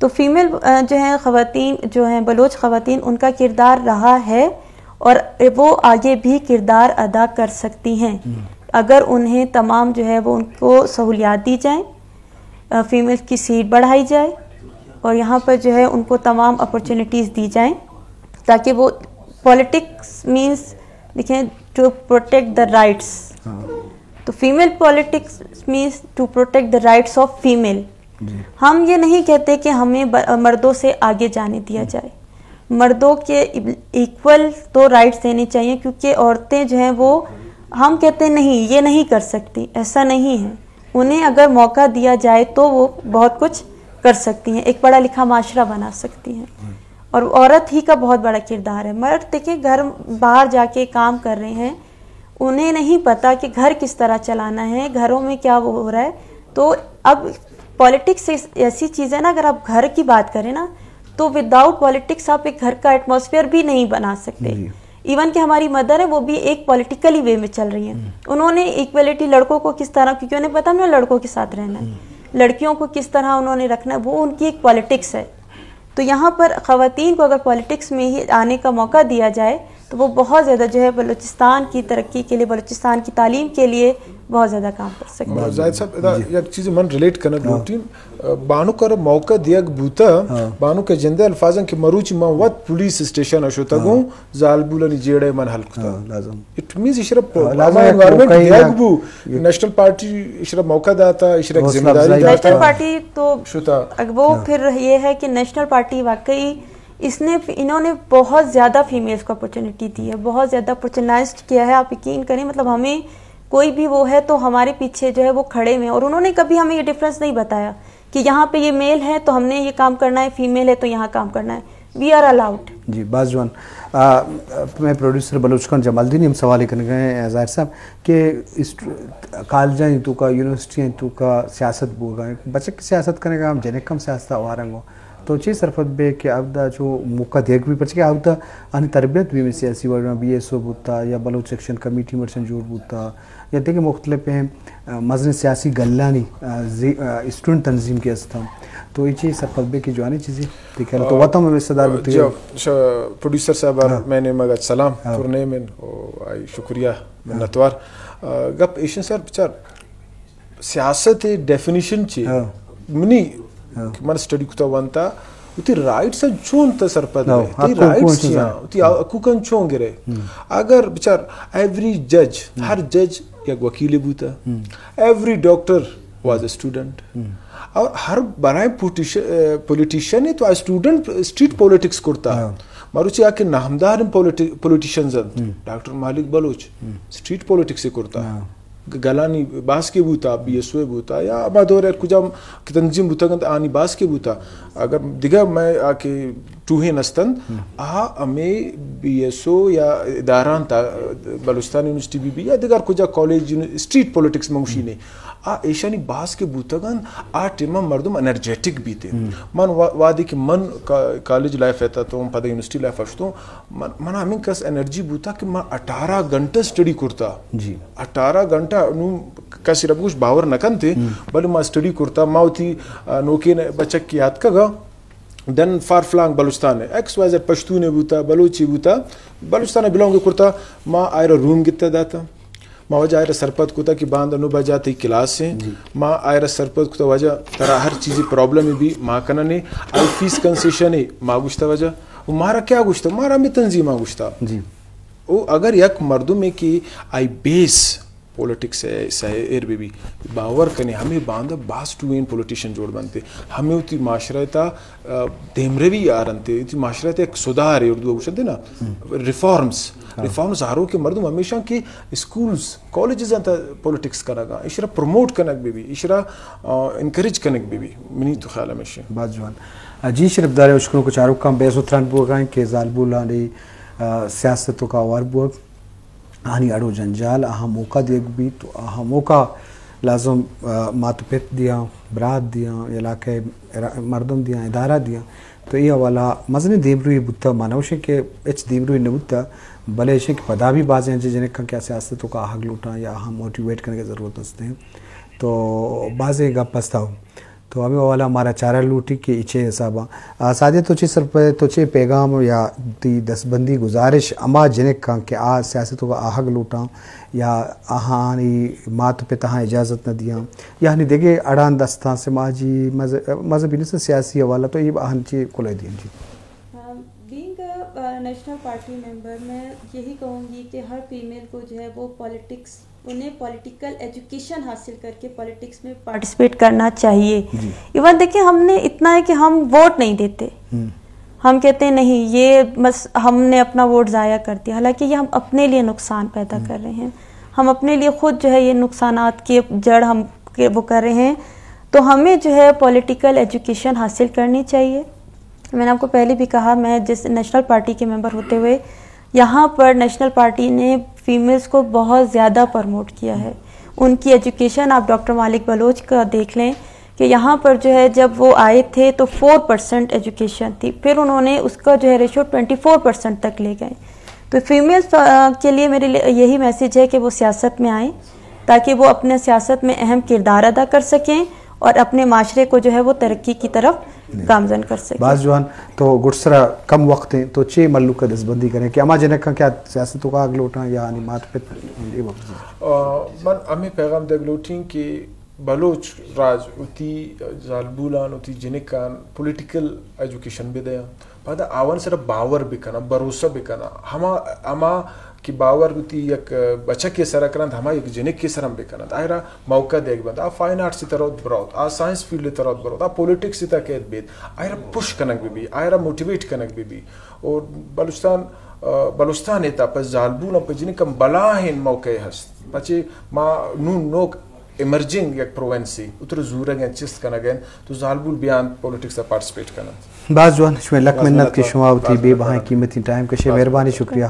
تو فیمیل جو ہیں خواتین جو ہیں بلوچ خواتین ان کا کردار رہا ہے اور وہ آگے بھی کردار ادا کر سکتی ہیں اگر انہیں تمام جو ہے وہ ان کو سہولیات دی جائیں, فیمیل کی سیٹ بڑھائی جائے اور یہاں پر جو ہے ان کو تمام اپرچونیٹیز دی جائیں تاکہ وہ پولیٹکس مینس دیکھیں ٹو پروٹیکٹ دا رائٹس, تو female politics means to protect the rights of female. ہم یہ نہیں کہتے کہ ہمیں مردوں سے آگے جانے دیا جائے, مردوں کے ایکول تو رائٹس دینے چاہیے کیونکہ عورتیں جو ہیں وہ ہم کہتے ہیں نہیں یہ نہیں کر سکتی, ایسا نہیں ہے, انہیں اگر موقع دیا جائے تو وہ بہت کچھ کر سکتی ہیں, ایک پڑھا لکھا معاشرہ بنا سکتی ہیں. اور عورت ہی کا بہت بڑا کردار ہے. مرد دیکھیں گھر باہر جا کے کام کر رہے ہیں, انہیں نہیں پتا کہ گھر کس طرح چلانا ہے, گھروں میں کیا وہ ہو رہا ہے. تو اب پولیٹکس ایسی چیز ہے نا, اگر آپ گھر کی بات کریں نا تو وداؤٹ پولیٹکس آپ ایک گھر کا ایٹماسفیئر بھی نہیں بنا سکتے. ایون کہ ہماری مدر ہے وہ بھی ایک پولیٹیکلی وے میں چل رہی ہیں, انہوں نے ایکویلٹی لڑکوں کو کس طرح, کیونکہ انہیں پتا نہیں لڑکوں کے ساتھ رہنا ہے, لڑکیوں کو کس طرح انہوں نے رکھنا ہے, وہ ان کی ایک پولیٹکس ہے. تو یہاں پر خواتین کو اگر پولیٹکس میں ہی آنے کا موقع دیا جائے تو وہ بہت زیادہ جو ہے بلوچستان کی ترقی کے لیے, بلوچستان کی تعلیم کے لیے بہت زیادہ کام کر سکتے ہیں. زاہد صاحب یک چیز من ریلیٹ کرنا لوٹین بانو کر موقع دیا بوتا بانو کے جندے الفاظن کہ مروچ ما وات پولیس اسٹیشن اشوتا گوں زالبولانی جیڑے من حلقتا لازم اٹ مینز اشرف انوائرمنٹ دیا بو نیشنل پارٹی اشرف موقع داتا اشرف ذمہ داری داتا. نیشنل پارٹی تو وہ پھر یہ ہے کہ نیشنل پارٹی واقعی انہوں نے بہت زیادہ فیمیلز کو اپرچونٹی دی ہے, بہت زیادہ اپرچونائزڈ کیا ہے. آپ یقین کریں مطلب ہمیں کوئی بھی وہ ہے تو ہمارے پیچھے جو ہے وہ کھڑے ہوئے, اور انہوں نے کبھی ہمیں یہ ڈفرینس نہیں بتایا کہ یہاں پہ یہ میل ہے تو ہم نے یہ کام کرنا ہے, فیمیل ہے تو یہاں کام کرنا ہے, وی آر الاؤڈ. جی باز جوان میں پروڈیوسر بلوچ خان جمال الدین ہم سوال کرنے گئے ہیں ظاہر صاحب کہ کالجاں تو کا یونیورسٹیاں تو کا سیاست بو گئے بچے کی سیاست کرنے کا ہم جنے کم سیاست آوارنگ ہو تو چیز صرفت بے کہ اب دا جو موقع دیکھ بھی پچ کے اب دا آنی تربیت بھی میں سیاسی ورنہ بی ایس او بوتا یا بلوچ ایکشن کمیٹی مرچن جوڑ بوتا یا دیکھیں مختلف ہیں مزن سیاسی گلانی اسٹوڈنٹ تنظیم کے استعمال تو یہ چیز صرفت بے کی جو آنی چیزیں دیکھیں تو وطن میں صدار بوتی ہے. پروڈیوسر صاحب میں نے مگا سلام پرنے میں آئی شکریہ منتوار گپ ایشن سر بچار سیاست ڈیفینیشن چی منی من سٹڈی کتا وانتا تی رائٹس چون تا سرپد ہے تی رائٹس چیاں تی اکوکن چون گرے اگر بچار ایوری جج ہر جج یک وکیل بوتا every doctor was a student اور ہر برائے پولیٹیشن ہے تو اسٹوڈنٹ اسٹریٹ پولیٹکس کرتا مروچی آکے نامدار پولیٹیشنز ڈاکٹر مالک بلوچ اسٹریٹ پولیٹکس سے کرتا گلانی باس کے بوتا بی ایس او بوتا یا اما دور ہے کجا تنظیم بوتا گند آنی باس کے بوتا اگر دیگا میں آکے ٹوہے نستند ہمیں بی ایس او یا اداران تا بلوچستان یونیورسٹی بھی یا دیگر کجا کالج اسٹریٹ پولیٹکس منگوشی نے ایشانی باس کے بوتا گند ٹیمہ مردم انرجیٹک بھی تھے. من وادی کہ من کالج لائف ہے تو پتہ یونیورسٹی لائف اشتوں من ہمیں کس انرجی بوتا کہ میں 18 گھنٹہ اسٹڈی کرتا جی 18 گھنٹہ کسی رب کچھ باور نکن تھے بلے میں اسٹڈی کرتا ماں تھی نوکے بچک کی یاد کا گا دن فار فلانگ بلوچستان ہے ایکس وائی زیڈ پشتو نے بوتا بلوچی بوتا بلوچستان بلونگ کرتا ماں آئر روم گتا داتا ماں وجہ آئر سرپت کتا کہ باندھ انو بجاتی کلاس سے ماں آئر سرپت کتا وجہ ترا ہر چیزی پرابلم بھی ماں کننے آئی فیس کنسیشن ہے ماں گوشتا وجہ مارا کیا گوشتا مارا میں تنظیم ماں گوشتا او اگر یک مردم میں کی آئی بیس پولیٹکس ہے سہر بھی باور کرنے ہمیں باندھا باس ٹو این پولیٹیشن جوڑ بنتے ہمیں اتی معاشرتا دیمروی آرنتے اتی معاشرتا ایک صدار ہے اردو گوشتے نا ریفارمز آرو کے مردم ہمیشہ کی اسکولز کالجز انتا پولیٹکس کرنا گا اشرا پروموٹ کنک بھی اشرا انکریج کنک بھی منی تو خیال ہمیشہ بات جوان جی شرف دارے اشکروں کو چاروں کام بیس و تران بوگائیں کہ ظالبولانے سیاستوں کا وار بوگ آنی اڑو جنجال اہم موقع دیکھ بھی تو اہم موقع لازم ماتپیت دیا برات دیا علاقے مردم دیا ادارہ دیا تو یہ والا مزن دیبروی بوتا مانوشے کہ اچ دیبروی نبوتا بلے شے کہ پدا بھی بازیں ہیں جنہیں کیا سیاستوں کا حق لوٹا یا اہم موٹیویٹ کرنے کی ضرورت ہوتے ہیں تو بازیں گا پستا ہو تو ہمیں والا ہمارا چارہ لوٹی کے اچھے حسابہ سادے توچے سر پہ توچے پیغام یا تی دستبندی گزارش اما جنک کان کہ سیاستوں کا آہگ لوٹاں یا آہانی مات پہ تہاں اجازت نہ دیاں یا ہنی دیکھے اڑان دستان سے ماجی مذہبی نہیں سیاسی حوالہ تو یہ آہن چی کلے دین جی. بینگ نیشنل پارٹی ممبر میں یہی کہوں گی کہ ہر فیمیل کو جو ہے وہ پولیٹکس انہیں پولیٹیکل ایجوکیشن حاصل کر کے پولیٹکس میں پارٹیسپیٹ کرنا چاہیے. ایون دیکھیں ہم نے اتنا ہے کہ ہم ووٹ نہیں دیتے, ہم کہتے ہیں نہیں یہ بس ہم نے اپنا ووٹ ضائع کر دیا, حالانکہ یہ ہم اپنے لیے نقصان پیدا کر رہے ہیں, ہم اپنے لیے خود جو ہے یہ نقصانات کی جڑ ہم وہ کر رہے ہیں. تو ہمیں جو ہے پولیٹیکل ایجوکیشن حاصل کرنی چاہیے. میں نے آپ کو پہلے بھی کہا, میں جس نیشنل پارٹی کے ممبر ہوتے ہوئے یہاں پر نیشنل پارٹی نے فیمیلز کو بہت زیادہ پروموٹ کیا ہے. ان کی ایجوکیشن آپ ڈاکٹر مالک بلوچ کا دیکھ لیں کہ یہاں پر جو ہے جب وہ آئے تھے تو 4% ایجوکیشن تھی, پھر انہوں نے اس کا جو ہے ریشو 24% تک لے گئے. تو فیمیلز کے لیے میرے یہی میسیج ہے کہ وہ سیاست میں آئیں تاکہ وہ اپنے سیاست میں اہم کردار ادا کر سکیں اور اپنے معاشرے کو جو ہے وہ ترقی کی طرف گامزن کر سکیں. بعض جوان تو گٹسرا کم وقت ہیں تو چھ ملو کا دستبندی کریں کہ اما جنک کا کیا سیاستوں کا آگ لوٹاں یا نمات پہ من ہمیں پیغام دے لوٹیں کہ بلوچ راج اتی زالبولان اتی جنکان پولیٹیکل ایجوکیشن بھی دیا بعد آون صرف باور بھی کنا بھروسہ بھی کنا ہما کہ باور ہوتی یک بچہ کے سر کرند ہما یک جنک کے سرم بھی کرند آئرا موقع دیکھ بند آ فائن آرٹ سی طرح بروت آ سائنس فیلڈ طرح بروت آ پولیٹکس سی تاکید بید آئرا پش کنک بھی آئرا موٹیویٹ کنک بھی اور بلوچستان ایتا پس زالبون پا جنکم بلاہن موقع ہست پچے ما نون نوک ایمرجنگ یک پروونسی اتر زورگین چست کنگین تو زالبول بیان پولیٹکس پارٹیسپیٹ کنند. بعض جوان شمیں لک منت کے شما ہوتی بے بہائیں قیمتی ٹائم کشے. مہربانی, شکریہ.